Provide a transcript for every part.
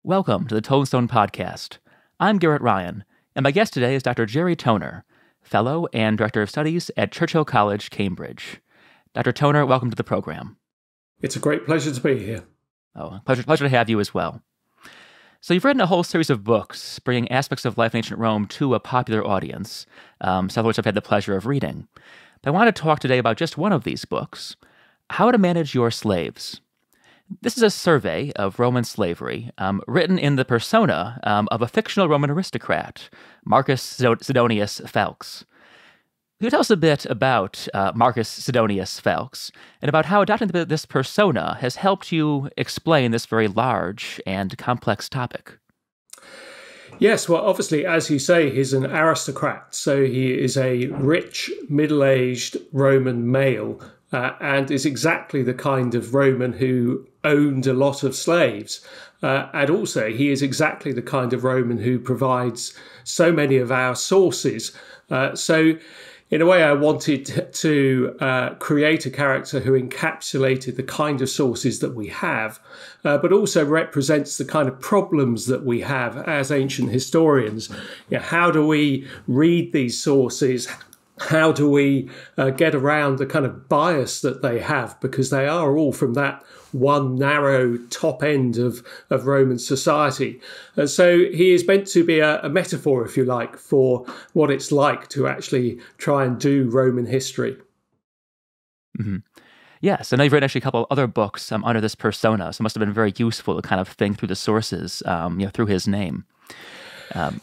Welcome to the Toldinstone Podcast. I'm Garrett Ryan, and my guest today is Dr. Jerry Toner, Fellow and Director of Studies at Churchill College, Cambridge. Dr. Toner, welcome to the program. It's a great pleasure to be here. Oh, pleasure to have you as well. So you've written a whole series of books bringing aspects of life in ancient Rome to a popular audience, some of which I've had the pleasure of reading. But I want to talk today about just one of these books, How to Manage Your Slaves. This is a survey of Roman slavery, written in the persona of a fictional Roman aristocrat, Marcus Sidonius Felix. Can you tell us a bit about Marcus Sidonius Felix and about how adopting this persona has helped you explain this very large and complex topic? Yes, well, obviously, as you say, he's an aristocrat. So he is a rich, middle-aged Roman male and is exactly the kind of Roman who owned a lot of slaves. And also, he is exactly the kind of Roman who provides so many of our sources. So in a way, I wanted to create a character who encapsulated the kind of sources that we have, but also represents the kind of problems that we have as ancient historians. How do we read these sources? How do we get around the kind of bias that they have? Because they are all from that one narrow top end of Roman society. And so he is meant to be a metaphor, if you like, for what it's like to actually try and do Roman history. Mm-hmm. Yes, I know you've written actually a couple of other books under this persona, so it must have been very useful to kind of think through the sources through his name.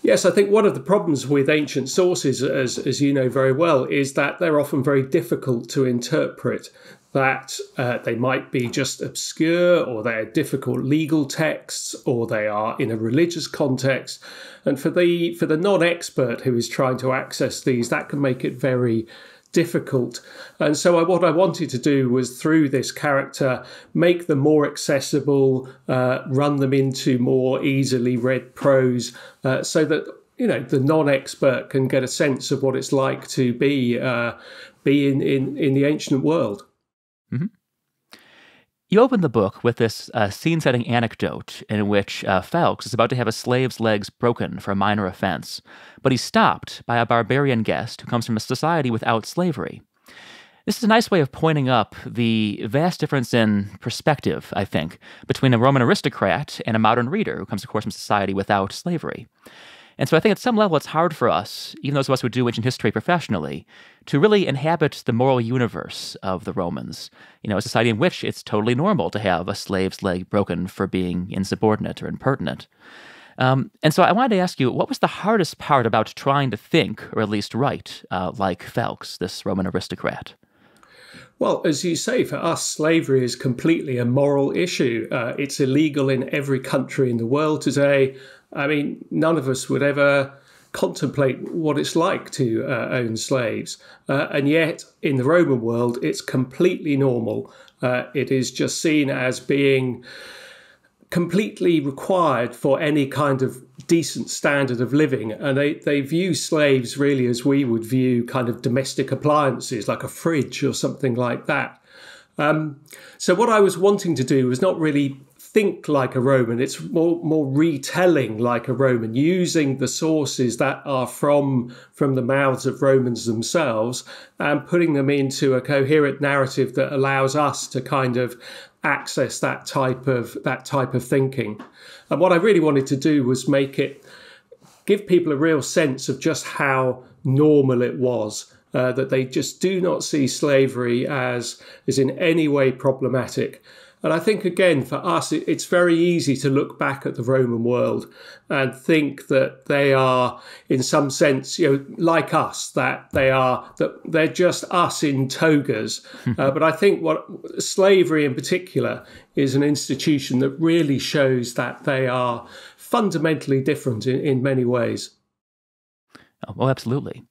Yes, I think one of the problems with ancient sources, as you know very well, is that they're often very difficult to interpret, that they might be just obscure, or they're difficult legal texts, or they are in a religious context. And for the non-expert who is trying to access these, that can make it very difficult. And so what I wanted to do was, through this character, make them more accessible, run them into more easily read prose, so that the non-expert can get a sense of what it's like to be in the ancient world. Mm-hmm. You open the book with this scene-setting anecdote in which Felix is about to have a slave's legs broken for a minor offense, but he's stopped by a barbarian guest who comes from a society without slavery. This is a nice way of pointing up the vast difference in perspective, I think, between a Roman aristocrat and a modern reader who comes, of course, from society without slavery. And so I think at some level it's hard for us, even those of us who do ancient history professionally, to really inhabit the moral universe of the Romans, a society in which it's totally normal to have a slave's leg broken for being insubordinate or impertinent. And so I wanted to ask you, what was the hardest part about trying to think, or at least write, like Felix, this Roman aristocrat? Well, as you say, for us, slavery is completely a moral issue. It's illegal in every country in the world today. I mean, none of us would ever contemplate what it's like to own slaves. And yet, in the Roman world, it's completely normal. It is just seen as being completely required for any kind of decent standard of living. And they view slaves really as we would view kind of domestic appliances, like a fridge or something like that. So what I was wanting to do was not really think like a Roman. It's more retelling like a Roman, using the sources that are from the mouths of Romans themselves and putting them into a coherent narrative that allows us to kind of access that type of thinking. And what I really wanted to do was give people a real sense of just how normal it was, that they just do not see slavery as in any way problematic. And I think, again, for us, it's very easy to look back at the Roman world and think that they are, in some sense, like us, that they're just us in togas. But I think what slavery in particular is an institution that really shows that they are fundamentally different in many ways. Oh, well, absolutely.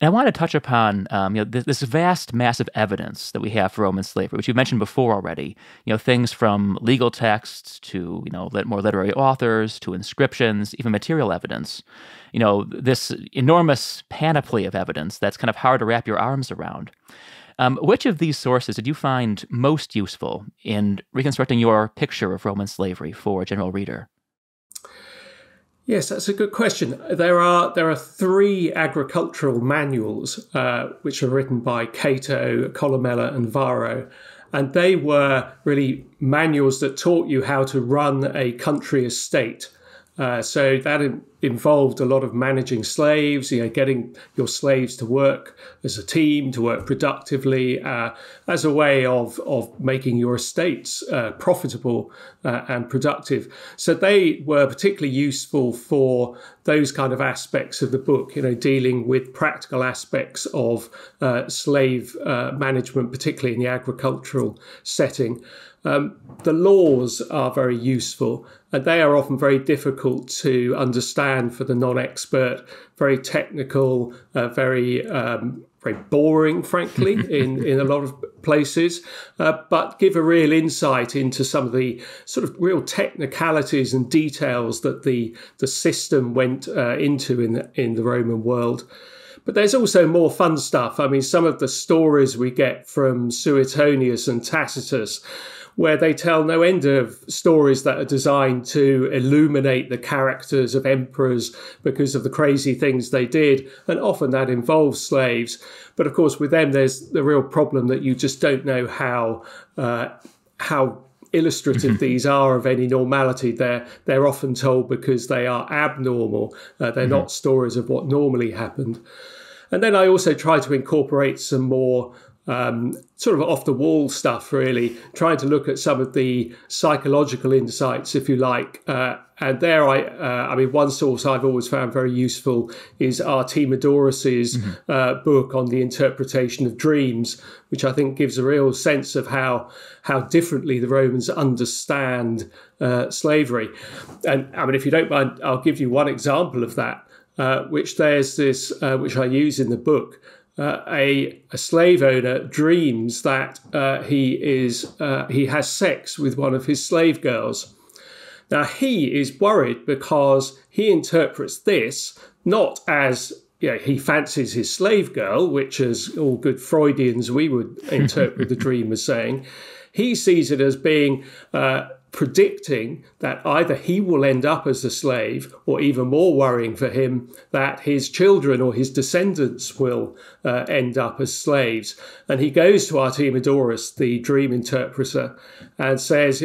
And I want to touch upon this vast, massive evidence that we have for Roman slavery, which you mentioned before already. Things from legal texts to more literary authors to inscriptions, even material evidence. This enormous panoply of evidence that's kind of hard to wrap your arms around. Which of these sources did you find most useful in reconstructing your picture of Roman slavery for a general reader? Yes, that's a good question. There are three agricultural manuals which are written by Cato, Columella, and Varro. And they were really manuals that taught you how to run a country estate. So that involved a lot of managing slaves, getting your slaves to work as a team, to work productively, as a way of making your estates profitable and productive. So they were particularly useful for those kind of aspects of the book, dealing with practical aspects of slave management, particularly in the agricultural setting. The laws are very useful, and they are often very difficult to understand for the non-expert, very technical, very boring, frankly, in a lot of places, but give a real insight into some of the sort of real technicalities and details that the system went into in the Roman world. But there's also more fun stuff. I mean, some of the stories we get from Suetonius and Tacitus, where they tell no end of stories that are designed to illuminate the characters of emperors because of the crazy things they did. And often that involves slaves. But of course, with them, there's the real problem that you just don't know how illustrative these are of any normality. They're often told because they are abnormal. They're not stories of what normally happened. And then I also try to incorporate some more sort of off-the-wall stuff, really, trying to look at some of the psychological insights, if you like. And there, I mean, one source I've always found very useful is Artemidorus's book on the interpretation of dreams, which I think gives a real sense of how differently the Romans understand slavery. And I mean, if you don't mind, I'll give you one example of that, which there's this, which I use in the book. A slave owner dreams that he has sex with one of his slave girls. Now, he is worried because he interprets this not as he fancies his slave girl, which, as all good Freudians, we would interpret the dream as saying. He sees it as being predicting that either he will end up as a slave, or even more worrying for him, that his children or his descendants will end up as slaves. And he goes to Artemidorus, the dream interpreter, and says,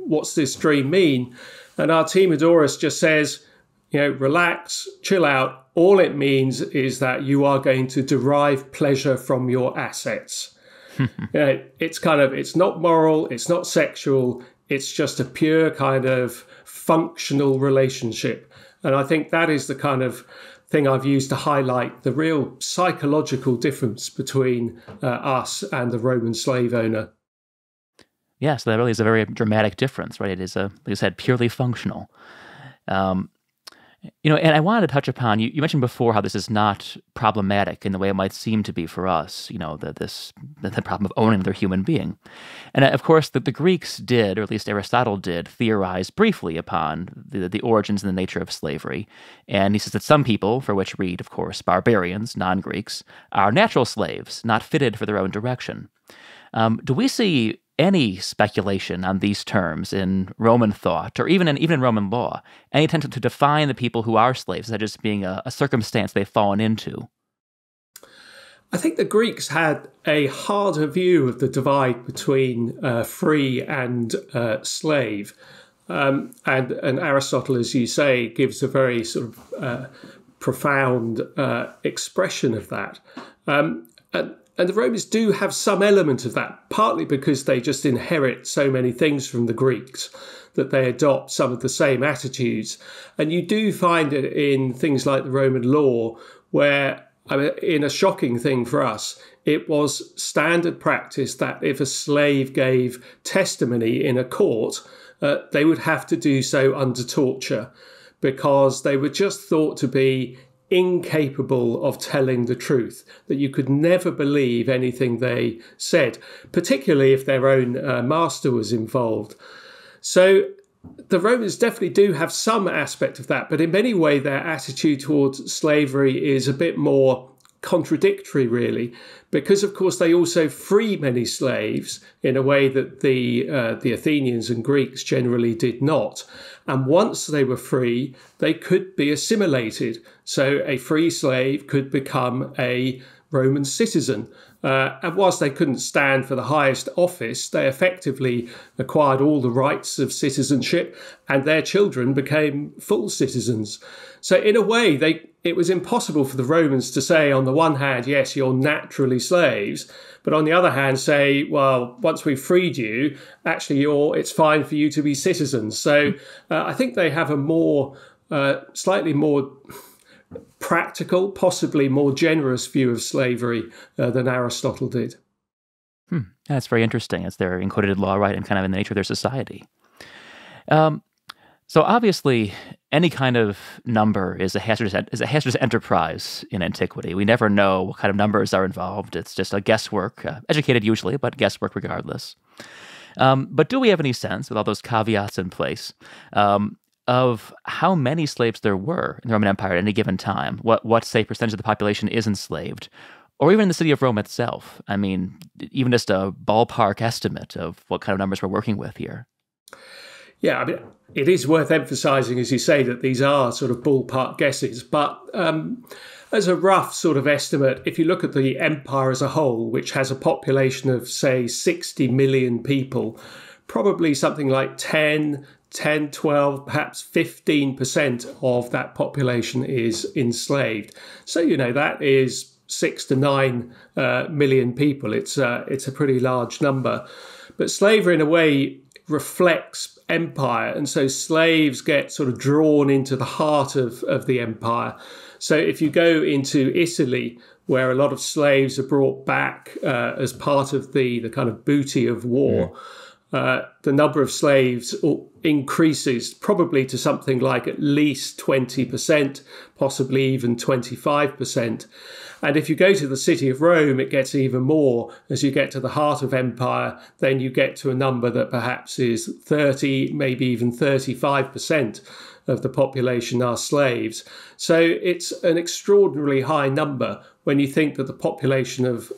what's this dream mean? And Artemidorus just says, relax, chill out. All it means is that you are going to derive pleasure from your assets. It's not moral, it's not sexual, it's just a pure kind of functional relationship. And I think that is the kind of thing I've used to highlight the real psychological difference between us and the Roman slave owner. Yeah, so that really is a very dramatic difference, right? It is, like you said, purely functional. And I wanted to touch upon, you mentioned before how this is not problematic in the way it might seem to be for us, the problem of owning their human being. And of course, the Greeks did, or at least Aristotle did, theorize briefly upon the origins and the nature of slavery. And he says that some people, for which read, of course, barbarians, non-Greeks, are natural slaves, not fitted for their own direction. Do we see any speculation on these terms in Roman thought, or even in Roman law, any attempt to define the people who are slaves as just being a circumstance they've fallen into? I think the Greeks had a harder view of the divide between free and slave. And Aristotle, as you say, gives a very sort of profound expression of that. And the Romans do have some element of that, partly because they just inherit so many things from the Greeks that they adopt some of the same attitudes. And you do find it in things like the Roman law, where, in a shocking thing for us, it was standard practice that if a slave gave testimony in a court, they would have to do so under torture, because they were just thought to be incapable of telling the truth, that you could never believe anything they said, particularly if their own master was involved. So the Romans definitely do have some aspect of that, but in many ways their attitude towards slavery is a bit more contradictory, really, because, of course, they also free many slaves in a way that the Athenians and Greeks generally did not. And once they were free, they could be assimilated. So a free slave could become a Roman citizen. And whilst they couldn't stand for the highest office, they effectively acquired all the rights of citizenship, and their children became full citizens. So in a way, it was impossible for the Romans to say, on the one hand, yes, you're naturally slaves, but on the other hand, say, well, once we've freed you, actually, it's fine for you to be citizens. So I think they have a slightly more practical, possibly more generous view of slavery than Aristotle did. That's very interesting, as they're encoded in law, right, and kind of in the nature of their society. So obviously, any kind of number is a hazardous enterprise in antiquity. We never know what kind of numbers are involved. It's just a guesswork, educated usually, but guesswork regardless. But do we have any sense, with all those caveats in place, of how many slaves there were in the Roman Empire at any given time? What say, percentage of the population is enslaved? Or even in the city of Rome itself? I mean, even just a ballpark estimate of what kind of numbers we're working with here. Yeah, I mean, it is worth emphasising, as you say, that these are sort of ballpark guesses. But as a rough sort of estimate, if you look at the empire as a whole, which has a population of, say, 60 million people, probably something like 10, 12, perhaps 15% of that population is enslaved. So, that is 6 to 9 million people. It's a pretty large number. But slavery, in a way, reflects empire. And so slaves get sort of drawn into the heart of the empire. So if you go into Italy, where a lot of slaves are brought back as part of the kind of booty of war, the number of slaves increases probably to something like at least 20%, possibly even 25%. And if you go to the city of Rome, it gets even more. As you get to the heart of empire, then you get to a number that perhaps is 30, maybe even 35% of the population are slaves. So it's an extraordinarily high number when you think that the population of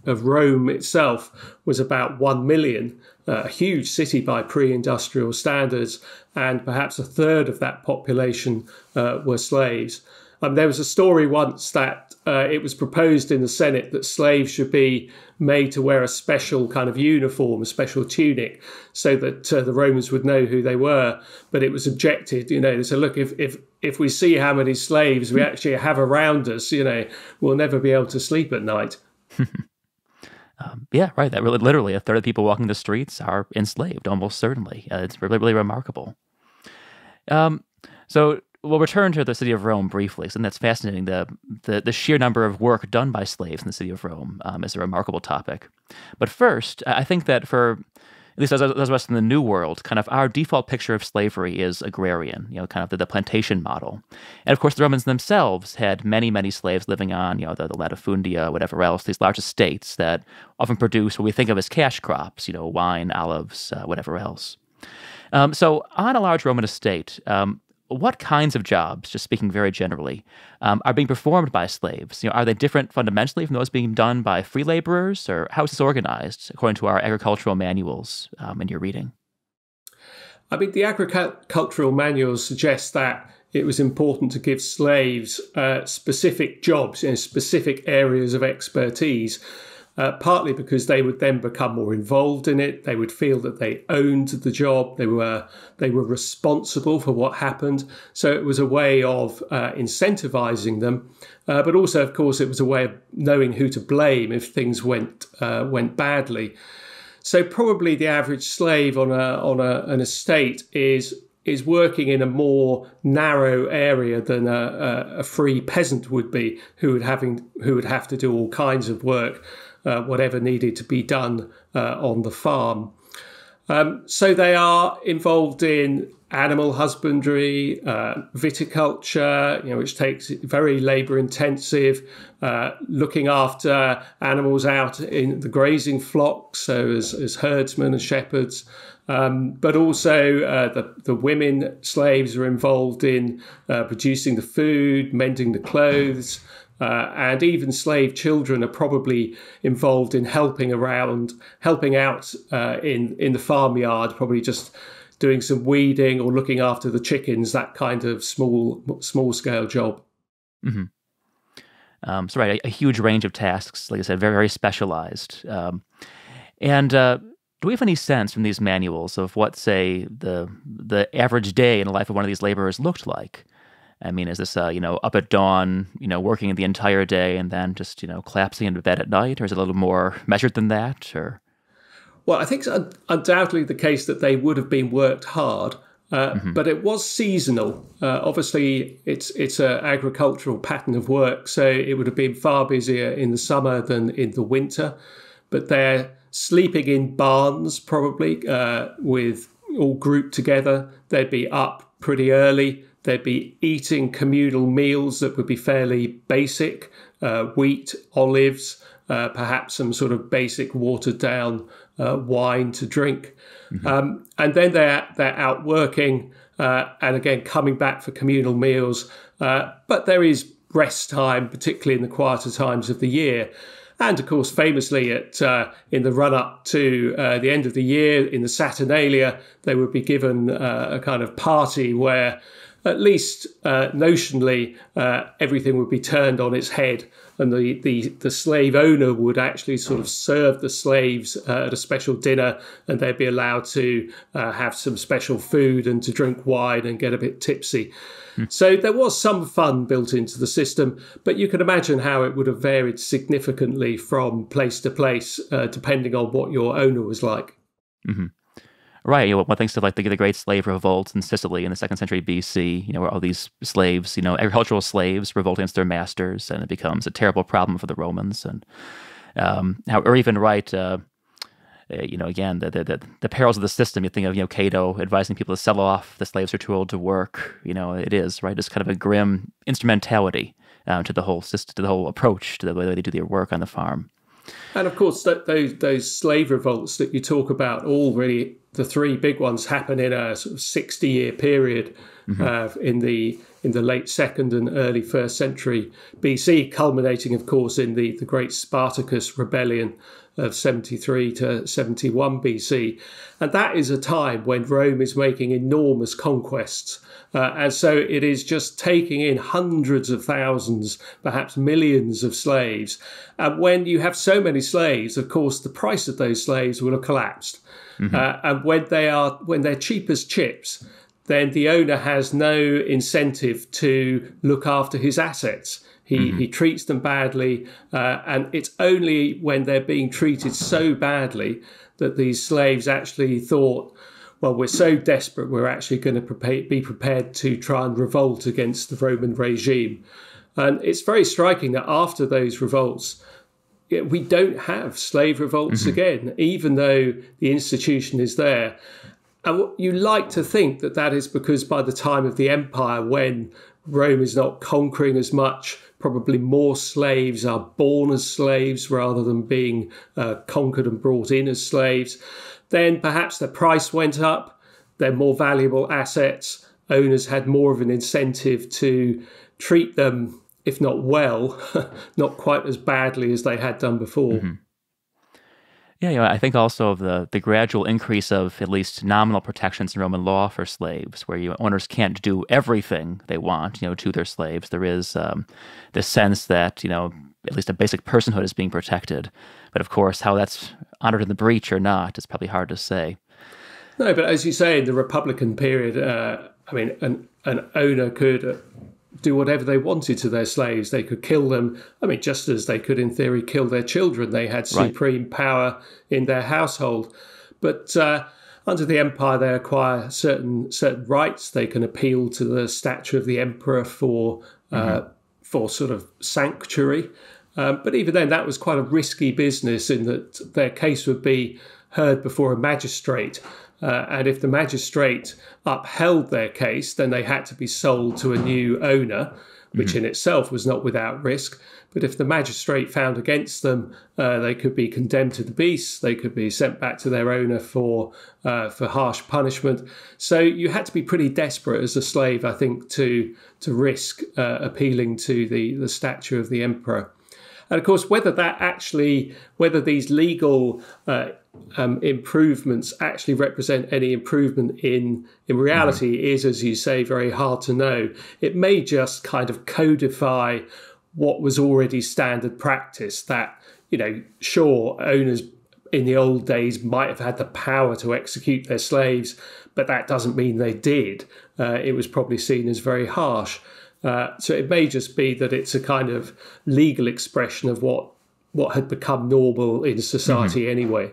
Rome itself was about 1 million, a huge city by pre-industrial standards, and perhaps a third of that population were slaves. There was a story once that it was proposed in the Senate that slaves should be made to wear a special kind of uniform, a special tunic, so that the Romans would know who they were. But it was objected. They said, look, if we see how many slaves we actually have around us, we'll never be able to sleep at night. Yeah, right. That really, literally, a third of the people walking the streets are enslaved, almost certainly. It's really, really remarkable. So we'll return to the city of Rome briefly, and that's fascinating. The sheer number of work done by slaves in the city of Rome is a remarkable topic. But first, I think that for, at least those of us in the New World, kind of our default picture of slavery is agrarian, kind of the plantation model. And of course, the Romans themselves had many, many slaves living on, the latifundia, whatever else, these large estates that often produce what we think of as cash crops, wine, olives, whatever else. So on a large Roman estate, what kinds of jobs, just speaking very generally, are being performed by slaves? Are they different fundamentally from those being done by free laborers, or how is this organized according to our agricultural manuals in your reading? I mean, the agricultural manuals suggest that it was important to give slaves specific jobs in specific areas of expertise. Partly because they would then become more involved in it. They would feel that they owned the job. They were responsible for what happened. So it was a way of incentivizing them. But also, of course, it was a way of knowing who to blame if things went badly. So probably the average slave on an estate is working in a more narrow area than a free peasant would be, who would have to do all kinds of work, whatever needed to be done on the farm. So they are involved in animal husbandry, viticulture, which takes very labour intensive, looking after animals out in the grazing flocks, so as herdsmen and shepherds. But also the women slaves are involved in producing the food, mending the clothes, and even slave children are probably involved in helping out in the farmyard, probably just doing some weeding or looking after the chickens, that kind of small scale job. Mm-hmm. So right, a huge range of tasks, like I said, very, very specialized. Do we have any sense from these manuals of what, say, the average day in the life of one of these laborers looked like? I mean, is this, up at dawn, working the entire day and then just, collapsing into bed at night? Or is it a little more measured than that? Or Well, I think it's undoubtedly the case that they would have been worked hard, but it was seasonal. Obviously, it's an agricultural pattern of work, so it would have been far busier in the summer than in the winter. But they're sleeping in barns, probably, with all grouped together. They'd be up pretty early. They'd be eating communal meals that would be fairly basic, wheat, olives, perhaps some sort of basic watered down wine to drink. And then they're out working and again coming back for communal meals. But there is rest time, particularly in the quieter times of the year. And of course, famously, in the run-up to the end of the year, in the Saturnalia, they would be given a kind of party where, at least notionally, everything would be turned on its head, and the slave owner would actually sort of serve the slaves at a special dinner, and they'd be allowed to have some special food and to drink wine and get a bit tipsy. So there was some fun built into the system, but you can imagine how it would have varied significantly from place to place, depending on what your owner was like. Mm-hmm. Right. One thinks of like the Great Slave Revolt in Sicily in the 2nd century BC, where all these slaves, agricultural slaves revolt against their masters, and it becomes a terrible problem for the Romans. And or even again, the perils of the system. You think of, Cato advising people to sell off the slaves who are too old to work. It is, right? It's kind of a grim instrumentality to the whole system, to the whole approach to the way they do their work on the farm. And of course, those slave revolts that you talk about, all really, the three big ones happen in a sort of 60-year period in the late 2nd and early 1st century BC, culminating, of course, in the Great Spartacus Rebellion of 73 to 71 BC. And that is a time when Rome is making enormous conquests. And so it is just taking in hundreds of thousands, perhaps millions of slaves. And when you have so many slaves, of course, the price of those slaves will have collapsed. And when they're cheap as chips, then the owner has no incentive to look after his assets. He treats them badly, and it's only when they're being treated so badly that these slaves actually thought, well, we're so desperate, we're actually going to be prepared to try and revolt against the Roman regime. And it's very striking that after those revolts, we don't have slave revolts again, even though the institution is there. And you like to think that that is because by the time of the empire, when Rome is not conquering as much, probably more slaves are born as slaves rather than being conquered and brought in as slaves. Then perhaps the price went up, they're more valuable assets, owners had more of an incentive to treat them, if not well, not quite as badly as they had done before. Yeah, I think also of the gradual increase of at least nominal protections in Roman law for slaves, where owners can't do everything they want, to their slaves. There is this sense that, at least a basic personhood is being protected. But of course, how that's honored in the breach or not is probably hard to say. No, but as you say, in the Republican period, an owner could do whatever they wanted to their slaves. They could kill them. Just as they could, in theory, kill their children. They had supreme power in their household. But under the empire, they acquire certain rights. They can appeal to the statue of the emperor for sort of sanctuary. But even then, that was quite a risky business in that their case would be heard before a magistrate. And if the magistrate upheld their case, then they had to be sold to a new owner, which in itself was not without risk. But if the magistrate found against them, they could be condemned to the beasts. They could be sent back to their owner for harsh punishment. So you had to be pretty desperate as a slave, I think, to risk appealing to the statue of the emperor. And of course, whether these legal improvements actually represent any improvement in reality is, as you say, very hard to know. It may just kind of codify what was already standard practice, that, sure, owners in the old days might have had the power to execute their slaves, but that doesn't mean they did. It was probably seen as very harsh. So it may just be that it's a kind of legal expression of what had become normal in society anyway.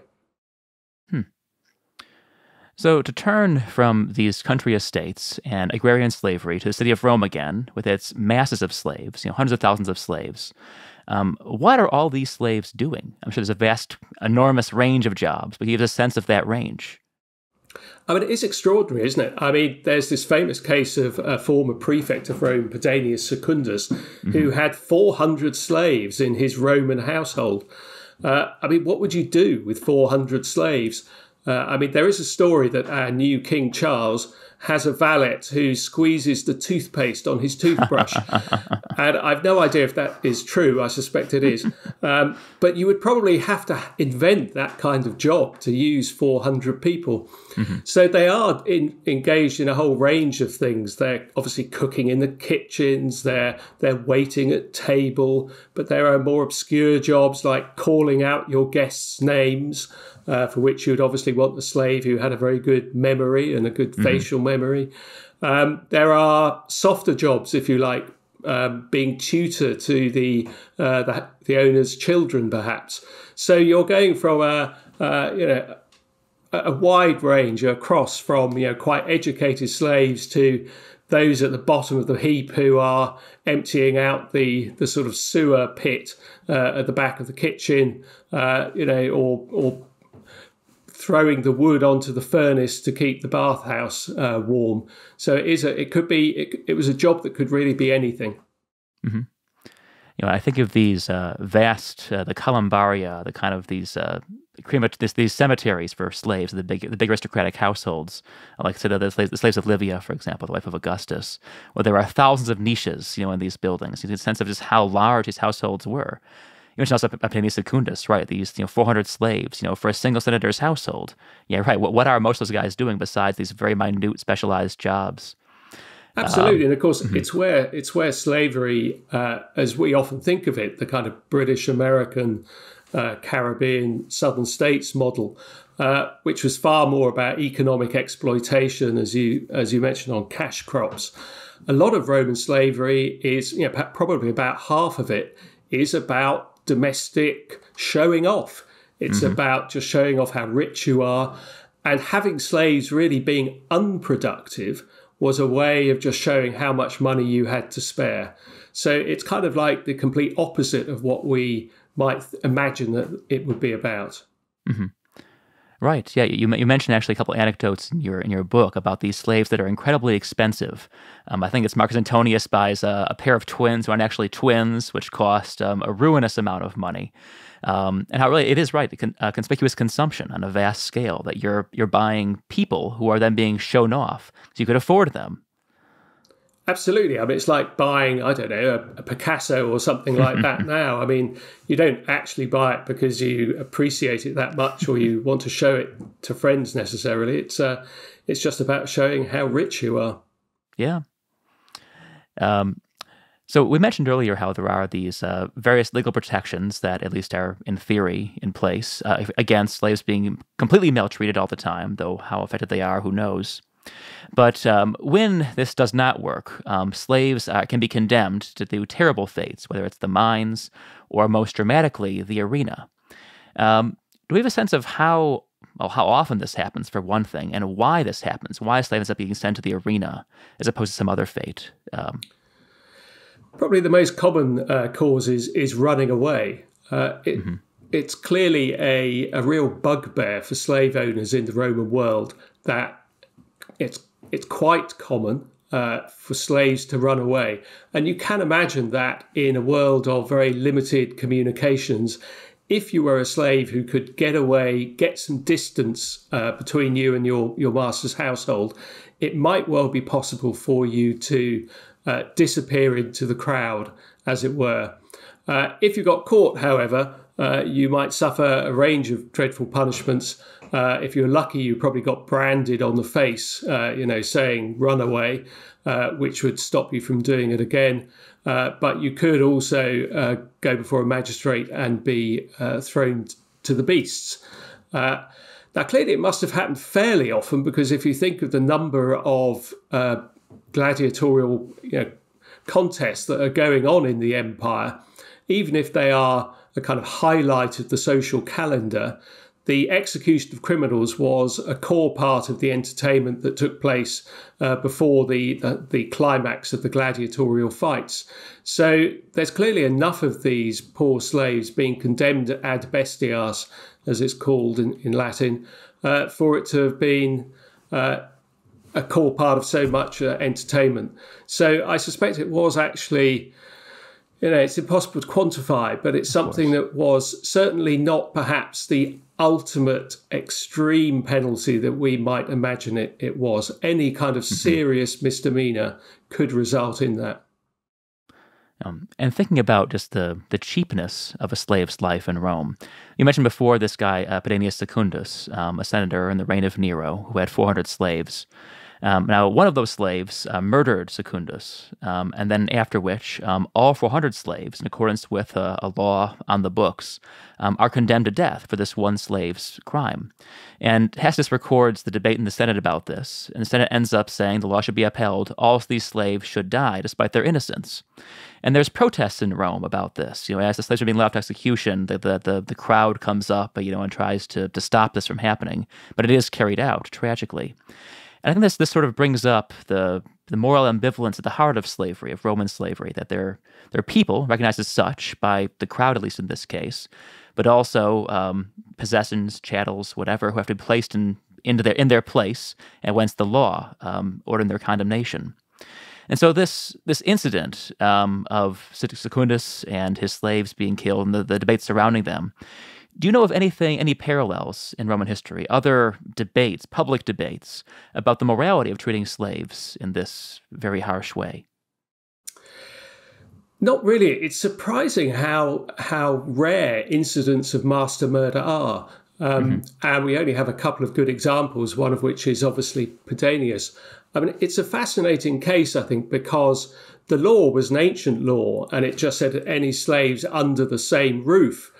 So to turn from these country estates and agrarian slavery to the city of Rome again, with its masses of slaves, hundreds of thousands of slaves, what are all these slaves doing? I'm sure there's a vast, enormous range of jobs, but you have a sense of that range. I mean, it is extraordinary, isn't it? I mean, there's this famous case of a former prefect of Rome, Pedanius Secundus, who had 400 slaves in his Roman household. I mean, what would you do with 400 slaves? I mean, there is a story that our new King Charles has a valet who squeezes the toothpaste on his toothbrush. And I've no idea if that is true. I suspect it is. But you would probably have to invent that kind of job to use 400 people. So they are engaged in a whole range of things. They're obviously cooking in the kitchens. They're waiting at table. But there are more obscure jobs like calling out your guests' names, for which you would obviously want the slave who had a very good memory and a good facial memory. There are softer jobs, if you like, being tutor to the owner's children, perhaps. So you're going from a wide range across from quite educated slaves to those at the bottom of the heap who are emptying out the sort of sewer pit at the back of the kitchen, or throwing the wood onto the furnace to keep the bathhouse warm. So it was a job that could really be anything. I think of these vast, the columbaria, the kind of these these cemeteries for slaves, the big aristocratic households. Like I said, the slaves of Livia, for example, the wife of Augustus, where there are thousands of niches, in these buildings. You get a sense of just how large these households were. You mentioned also Appianus Secundus, right? These 400 slaves, for a single senator's household. Yeah, right. What are most of those guys doing besides these very minute, specialized jobs? Absolutely, and of course, it's where slavery, as we often think of it, the kind of British, American, Caribbean, Southern states model, which was far more about economic exploitation, as you mentioned, on cash crops. A lot of Roman slavery is, probably about half of it is about domestic showing off. It's about just showing off how rich you are, and having slaves really being unproductive was a way of just showing how much money you had to spare. So it's kind of like the complete opposite of what we might imagine that it would be about. Right. Yeah. You mentioned actually a couple anecdotes in your book about these slaves that are incredibly expensive. I think it's Marcus Antonius buys a pair of twins who aren't actually twins, which cost a ruinous amount of money. And how really it is right, conspicuous consumption on a vast scale, that you're buying people who are then being shown off so you could afford them. Absolutely. I mean, it's like buying, I don't know, a Picasso or something like that now. I mean, you don't actually buy it because you appreciate it that much or you want to show it to friends necessarily. It's just about showing how rich you are. Yeah. So we mentioned earlier how there are these various legal protections that at least are in theory in place against slaves being completely maltreated all the time, though how effective they are, who knows. But when this does not work, slaves can be condemned to do terrible fates, whether it's the mines or, most dramatically, the arena. Do we have a sense of how often this happens, for one thing, and why this happens? Why slaves end up being sent to the arena as opposed to some other fate? Probably the most common cause is running away. It's clearly a real bugbear for slave owners in the Roman world that it's quite common for slaves to run away. And you can imagine that in a world of very limited communications, if you were a slave who could get away, get some distance between you and your master's household, it might well be possible for you to disappear into the crowd, as it were. If you got caught, however, you might suffer a range of dreadful punishments. If you're lucky, you probably got branded on the face, saying "run away," which would stop you from doing it again. But you could also go before a magistrate and be thrown to the beasts. Now, clearly, it must have happened fairly often, because if you think of the number of gladiatorial contests that are going on in the empire, even if they are a kind of highlight of the social calendar, the execution of criminals was a core part of the entertainment that took place before the climax of the gladiatorial fights. So there's clearly enough of these poor slaves being condemned ad bestias, as it's called in Latin, for it to have been a core part of so much entertainment. So I suspect it was actually, it's impossible to quantify, but it's something that was certainly not perhaps the ultimate extreme penalty that we might imagine it was. Any kind of serious misdemeanor could result in that. And thinking about just the cheapness of a slave's life in Rome, you mentioned before this guy, Pedanius Secundus, a senator in the reign of Nero, who had 400 slaves. Now, one of those slaves murdered Secundus, and then after which all 400 slaves, in accordance with a law on the books, are condemned to death for this one slave's crime. And Tacitus records the debate in the Senate about this, and the Senate ends up saying the law should be upheld, all of these slaves should die despite their innocence. And there's protests in Rome about this. As the slaves are being left to execution, the crowd comes up, and tries to stop this from happening. But it is carried out, tragically. And I think this sort of brings up the moral ambivalence at the heart of slavery, of Roman slavery, that they're people, recognized as such by the crowd, at least in this case, but also possessions, chattels, whatever, who have to be placed in their place, and whence the law ordering their condemnation. And so this incident of Secundus and his slaves being killed and the debate surrounding them, do you know of any parallels in Roman history, other debates, public debates, about the morality of treating slaves in this very harsh way? Not really. It's surprising how rare incidents of master murder are. And we only have a couple of good examples, one of which is obviously Pedanius. I mean, it's a fascinating case, I think, because the law was an ancient law, and it just said any slaves under the same roof.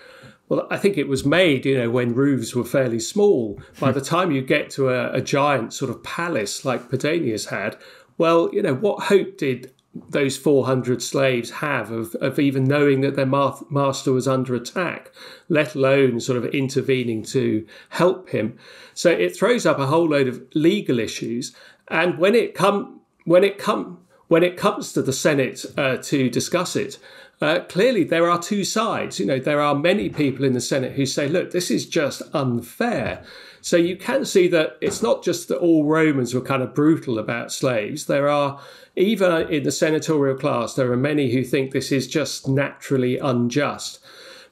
Well, I think it was made, when roofs were fairly small. By the time you get to a giant sort of palace like Pedanius had, well, what hope did those 400 slaves have of even knowing that their master was under attack, let alone sort of intervening to help him? So it throws up a whole load of legal issues. And when it comes to the Senate to discuss it, clearly there are two sides. There are many people in the Senate who say, look, this is just unfair. So you can see that it's not just that all Romans were kind of brutal about slaves. There are, even in the senatorial class, there are many who think this is just naturally unjust.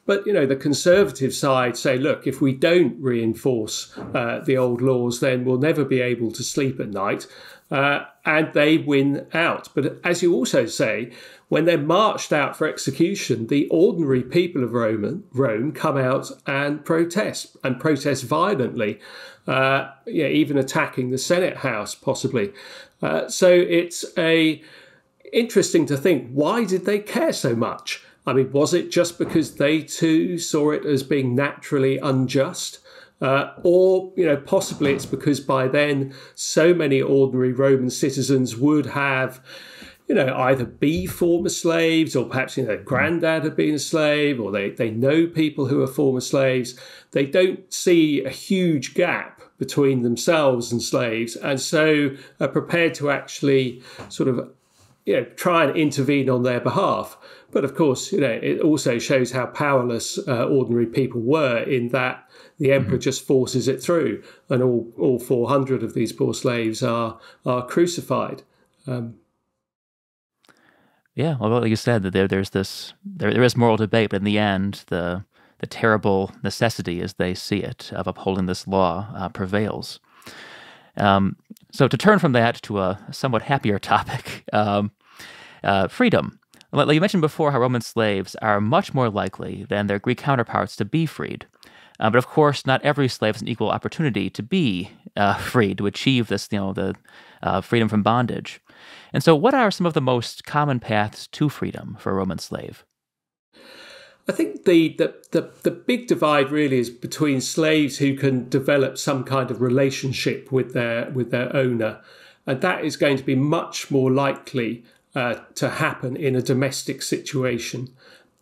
But, the conservative side say, look, if we don't reinforce the old laws, then we'll never be able to sleep at night. And they win out. But as you also say, when they're marched out for execution, the ordinary people of Rome come out and protest violently, even attacking the Senate House, possibly. So it's interesting to think, why did they care so much? I mean, was it just because they too saw it as being naturally unjust? Or possibly it's because by then so many ordinary Roman citizens would have, either be former slaves, or perhaps, their granddad had been a slave, or they know people who are former slaves. They don't see a huge gap between themselves and slaves, and so are prepared to actually sort of, try and intervene on their behalf. But of course, it also shows how powerless ordinary people were, in that the emperor just forces it through, and all 400 of these poor slaves are crucified. Yeah, well, like you said, that there is moral debate, but in the end, the terrible necessity, as they see it, of upholding this law prevails. So to turn from that to a somewhat happier topic, freedom. Like you mentioned before, how Roman slaves are much more likely than their Greek counterparts to be freed. But of course, not every slave has an equal opportunity to be free, to achieve this, the freedom from bondage. And so, what are some of the most common paths to freedom for a Roman slave? I think the big divide really is between slaves who can develop some kind of relationship with their owner, and that is going to be much more likely to happen in a domestic situation.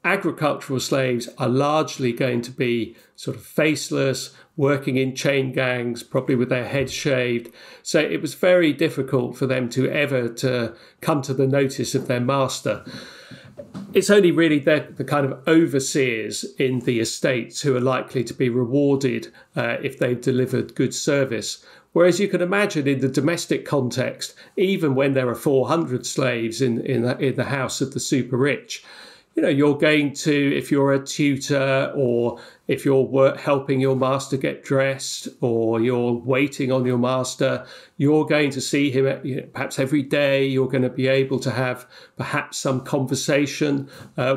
Agricultural slaves are largely going to be sort of faceless, working in chain gangs, probably with their heads shaved. So it was very difficult for them to come to the notice of their master. It's only really the kind of overseers in the estates who are likely to be rewarded if they've delivered good service. Whereas you can imagine in the domestic context, even when there are 400 slaves in the house of the super rich, you're going to, if you're a tutor or if you're helping your master get dressed or you're waiting on your master, you're going to see him perhaps every day. You're going to be able to have perhaps some conversation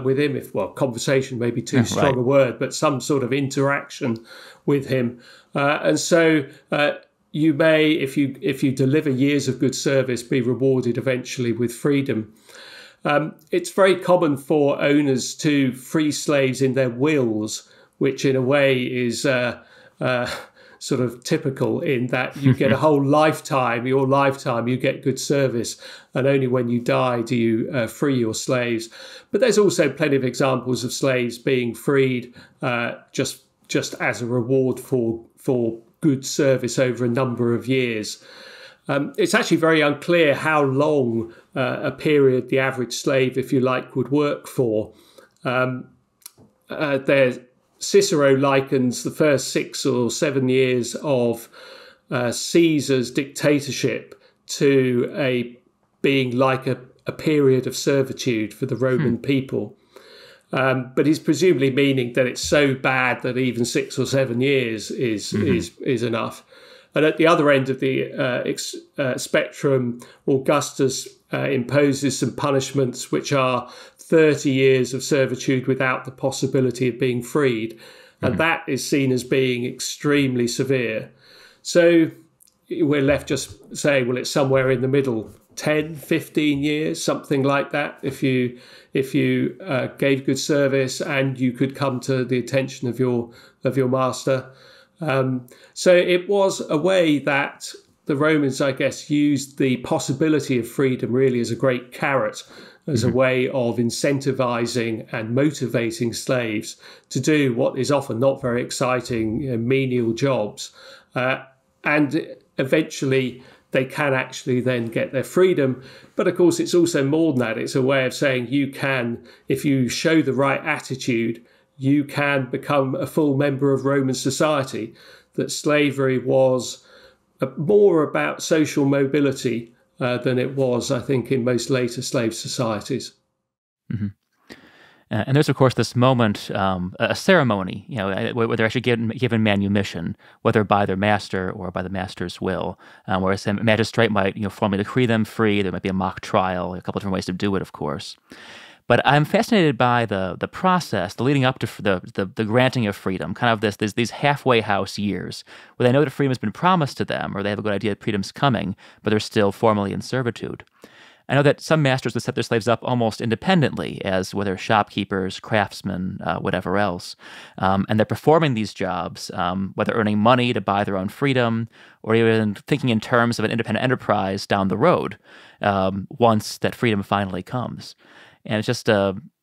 with him. Conversation may be too strong a word, but some sort of interaction with him. And so you may, if you deliver years of good service, be rewarded eventually with freedom. It's very common for owners to free slaves in their wills, which in a way is sort of typical in that you get a whole lifetime, you get good service, and only when you die do you free your slaves. But there's also plenty of examples of slaves being freed just as a reward for good service over a number of years. It's actually very unclear how long a period the average slave, if you like, would work for. Cicero likens the first 6 or 7 years of Caesar's dictatorship to being like a period of servitude for the Roman people. But he's presumably meaning that it's so bad that even 6 or 7 years is enough. And at the other end of the spectrum, Augustus imposes some punishments which are 30 years of servitude without the possibility of being freed. And that is seen as being extremely severe. So we're left just saying, well, it's somewhere in the middle, 10, 15 years, something like that, if you gave good service and you could come to the attention of your master. So it was a way that the Romans, I guess, used the possibility of freedom really as a great carrot, as a way of incentivizing and motivating slaves to do what is often not very exciting, menial jobs. And eventually they can actually then get their freedom. But of course, it's also more than that. It's a way of saying you can, if you show the right attitude, you can become a full member of Roman society, that slavery was more about social mobility than it was, I think, in most later slave societies. Mm-hmm. And there's, of course, this moment, a ceremony, where they're actually given manumission, whether by their master or by the master's will. Whereas a magistrate might, formally decree them free. There might be a mock trial, a couple of different ways to do it, of course. But I'm fascinated by the process, the leading up to the granting of freedom, kind of these halfway house years, where they know that freedom has been promised to them, or they have a good idea that freedom's coming, but they're still formally in servitude. I know that some masters would set their slaves up almost independently, as whether shopkeepers, craftsmen, whatever else, and they're performing these jobs, whether earning money to buy their own freedom, or even thinking in terms of an independent enterprise down the road, once that freedom finally comes. And it's just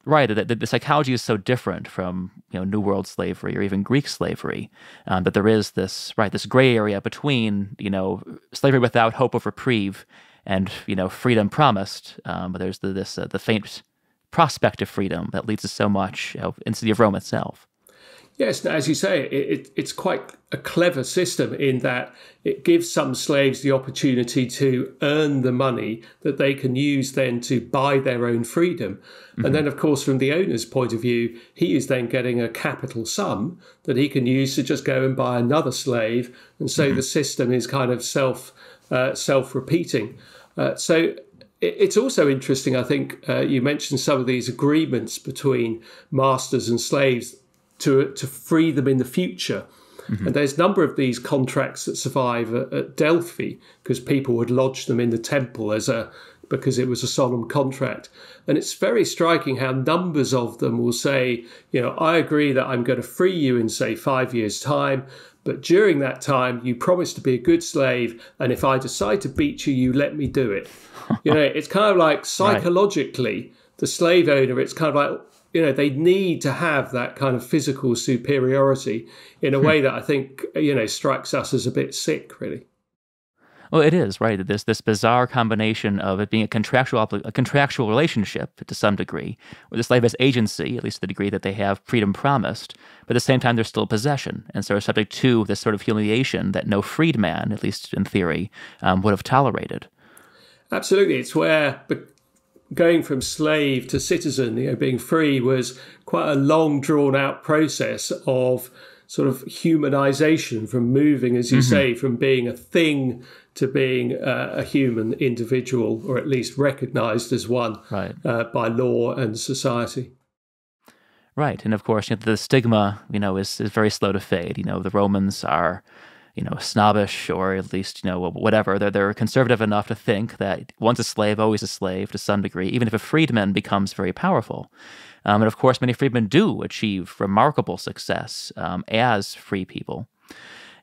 right that the psychology is so different from New World slavery or even Greek slavery, that there is this gray area between slavery without hope of reprieve and freedom promised, but there's the faint prospect of freedom that leads to so much in the city of Rome itself. Yes, as you say, it's quite a clever system in that it gives some slaves the opportunity to earn the money that they can use then to buy their own freedom. Mm-hmm. And then, of course, from the owner's point of view, he is then getting a capital sum that he can use to just go and buy another slave. And so the system is kind of self-repeating. So it's also interesting, I think, you mentioned some of these agreements between masters and slaves to free them in the future. Mm-hmm. And there's a number of these contracts that survive at Delphi because people would lodge them in the temple because it was a solemn contract. And it's very striking how numbers of them will say, I agree that I'm going to free you in, say, 5 years' time, but during that time, you promise to be a good slave, and if I decide to beat you, you let me do it. It's kind of like psychologically, the slave owner, it's kind of like, they need to have that kind of physical superiority in a way that I think, strikes us as a bit sick, really. Well, it is, right? This bizarre combination of it being a contractual relationship to some degree, where the slave has agency, at least to the degree that they have freedom promised, but at the same time, they're still possession, and so are subject to this sort of humiliation that no freedman, at least in theory, would have tolerated. Absolutely. It's where going from slave to citizen, being free, was quite a long, drawn-out process of sort of humanization, from moving, as you say, from being a thing to being a human individual, or at least recognized as one by law and society. Right. And of course, the stigma, is very slow to fade. The Romans are, snobbish, or at least, whatever. They're conservative enough to think that once a slave, always a slave to some degree, even if a freedman becomes very powerful. And of course, many freedmen do achieve remarkable success as free people.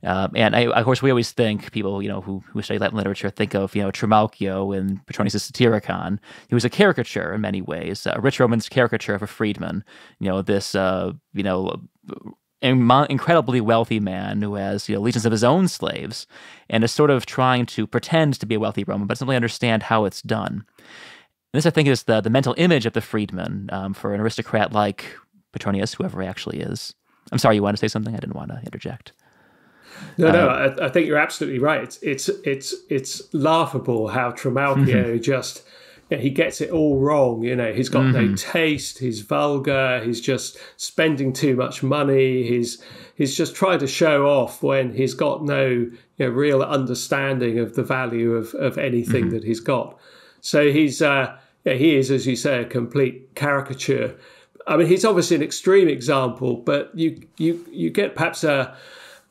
And of course, we always think, people, who study Latin literature think of, Trimalchio in Petronius' Satyricon. He was a caricature in many ways, a rich Roman's caricature of a freedman. This, incredibly wealthy man who has, legions of his own slaves and is sort of trying to pretend to be a wealthy Roman, but doesn't really understand how it's done. And this, I think, is the mental image of the freedman for an aristocrat like Petronius, whoever he actually is. I'm sorry, you want to say something? I didn't want to interject. No, I think you're absolutely right. It's laughable how Trimalchio just, he gets it all wrong. He's got no taste. He's vulgar. He's just spending too much money. He's just trying to show off when he's got no real understanding of the value of anything that he's got. So he is, as you say, a complete caricature. I mean, he's obviously an extreme example, but you get perhaps a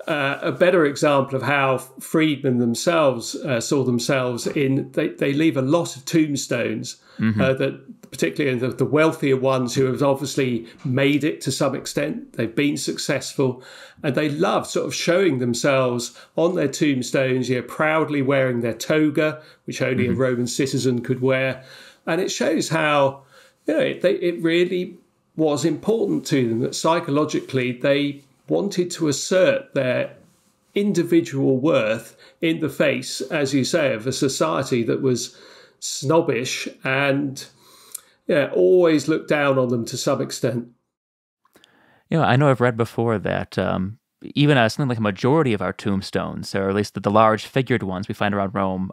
better example of how freedmen themselves saw themselves in. They leave a lot of tombstones that, particularly the wealthier ones who have obviously made it to some extent, they've been successful, and they love sort of showing themselves on their tombstones, proudly wearing their toga, which only a Roman citizen could wear, and it shows how it really was important to them that psychologically they wanted to assert their individual worth in the face, as you say, of a society that was snobbish and always looked down on them to some extent. I know I've read before that even something like a majority of our tombstones, or at least the large figured ones we find around Rome,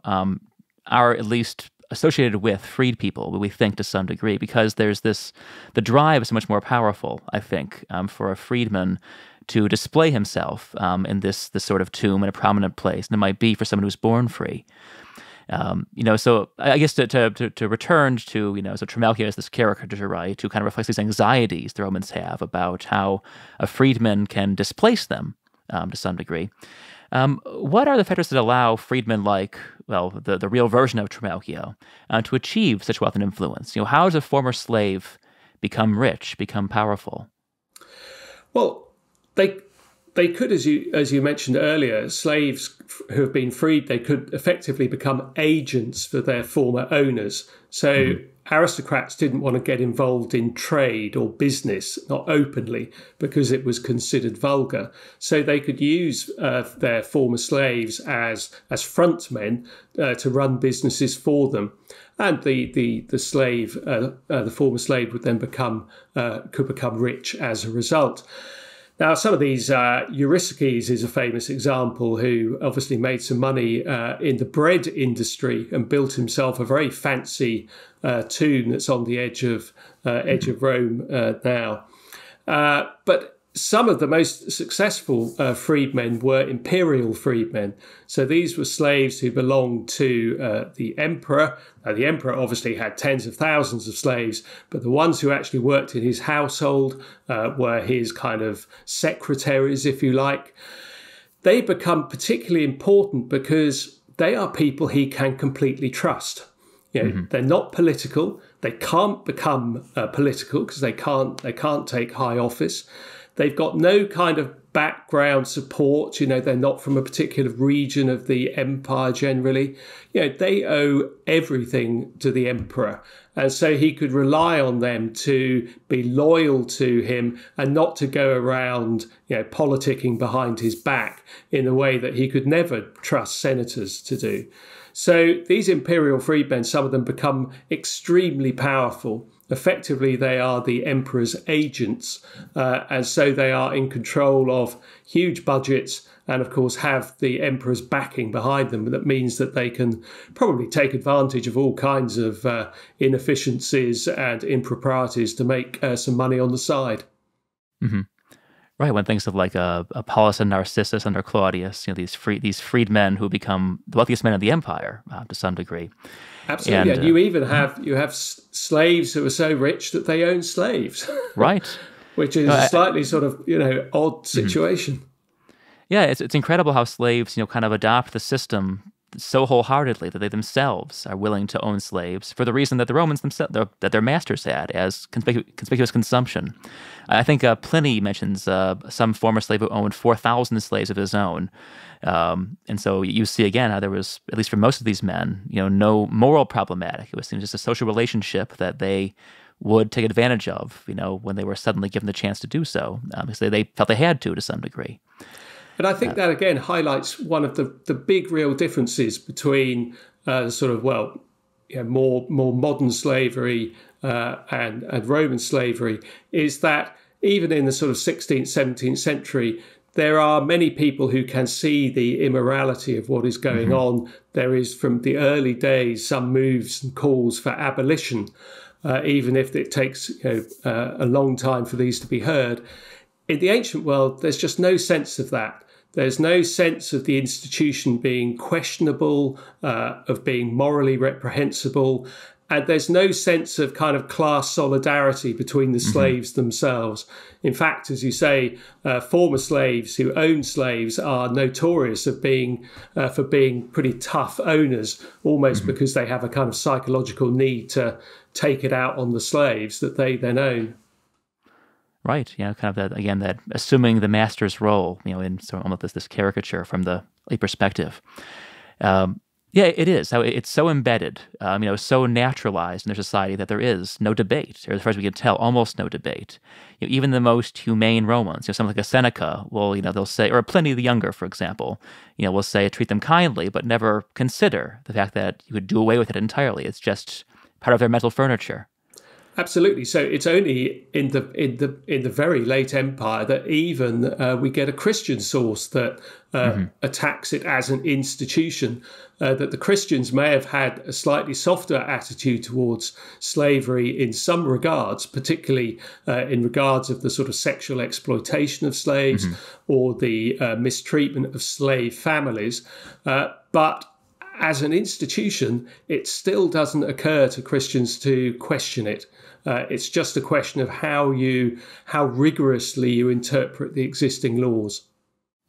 are at least associated with freed people, we think, to some degree, because there's the drive is so much more powerful, I think, for a freedman to display himself in this sort of tomb in a prominent place than it might be for someone who's born free. So I guess to return to, so Trimalchio is this caricature, right, who kind of reflects these anxieties the Romans have about how a freedman can displace them to some degree. What are the factors that allow freedmen like, the real version of Trimalchio, to achieve such wealth and influence? How does a former slave become rich, become powerful? Well, they could, as you mentioned earlier, slaves who have been freed, they could effectively become agents for their former owners. So aristocrats didn't want to get involved in trade or business, not openly, because it was considered vulgar. So they could use their former slaves as frontmen to run businesses for them. And the slave, the former slave, would then could become rich as a result. Now, some of these, Eurysakes is a famous example, who obviously made some money in the bread industry and built himself a very fancy tomb that's on the edge of Rome now. But some of the most successful freedmen were imperial freedmen. So these were slaves who belonged to the emperor. Now, the emperor obviously had tens of thousands of slaves, but the ones who actually worked in his household were his kind of secretaries, if you like. They become particularly important because they are people he can completely trust. They're not political. They can't become political because they can't take high office. They've got no kind of background support. They're not from a particular region of the empire generally. They owe everything to the emperor. And so he could rely on them to be loyal to him and not to go around, politicking behind his back in a way that he could never trust senators to do. So these imperial freedmen, some of them become extremely powerful. Effectively, they are the emperor's agents, and so they are in control of huge budgets and, of course, have the emperor's backing behind them. That means that they can probably take advantage of all kinds of inefficiencies and improprieties to make some money on the side. Mm-hmm. Right, one thinks of like Apollos and Narcissus under Claudius, these freedmen who become the wealthiest men of the empire to some degree. Absolutely, and you even have slaves who are so rich that they own slaves. Right. Which is a slightly sort of, odd situation. Mm-hmm. Yeah, it's incredible how slaves, kind of adopt the system so wholeheartedly that they themselves are willing to own slaves for the reason that the Romans themselves, that their masters had, as conspicuous consumption. I think Pliny mentions some former slave who owned 4,000 slaves of his own. And so you see again how there was, at least for most of these men, no moral problematic. It was just a social relationship that they would take advantage of, when they were suddenly given the chance to do so, because they felt they had to some degree. And I think that, again, highlights one of the big real differences between more modern slavery and Roman slavery, is that even in the sort of 16th, 17th century, there are many people who can see the immorality of what is going on. There is, from the early days, some moves and calls for abolition, even if it takes a long time for these to be heard. In the ancient world, there's just no sense of that. There's no sense of the institution being questionable, of being morally reprehensible, and there's no sense of kind of class solidarity between the slaves themselves. In fact, as you say, former slaves who own slaves are notorious for being pretty tough owners, almost because they have a kind of psychological need to take it out on the slaves that they then own. Right, kind of that assuming the master's role, in sort of almost this caricature from the lay perspective. It is. It's so embedded, so naturalized in their society that there is no debate, or as far as we can tell, almost no debate. Even the most humane Romans, someone like a Seneca will, they'll say, or Pliny the Younger, for example, will say treat them kindly, but never consider the fact that you could do away with it entirely. It's just part of their mental furniture. Absolutely. So it's only in the very late empire that even we get a Christian source that attacks it as an institution. That the Christians may have had a slightly softer attitude towards slavery in some regards, particularly in regards of the sort of sexual exploitation of slaves or the mistreatment of slave families, but as an institution, it still doesn't occur to Christians to question it. It's just a question of how rigorously you interpret the existing laws.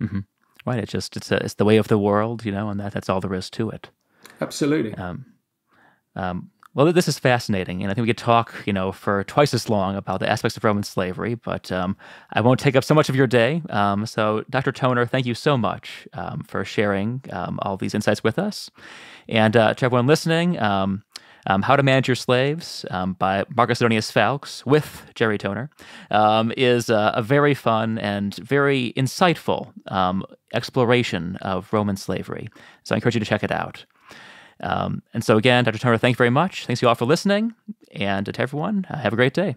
Mm-hmm. Right. It's the way of the world, and that's all there is to it. Absolutely. Well, this is fascinating, and I think we could talk, for twice as long about the aspects of Roman slavery, but I won't take up so much of your day. So, Dr. Toner, thank you so much for sharing all these insights with us. And to everyone listening, How to Manage Your Slaves by Marcus Sidonius Fowlkes with Jerry Toner is a very fun and very insightful exploration of Roman slavery. So I encourage you to check it out. And so again, Dr. Toner, thank you very much. Thanks you all for listening. And to everyone, have a great day.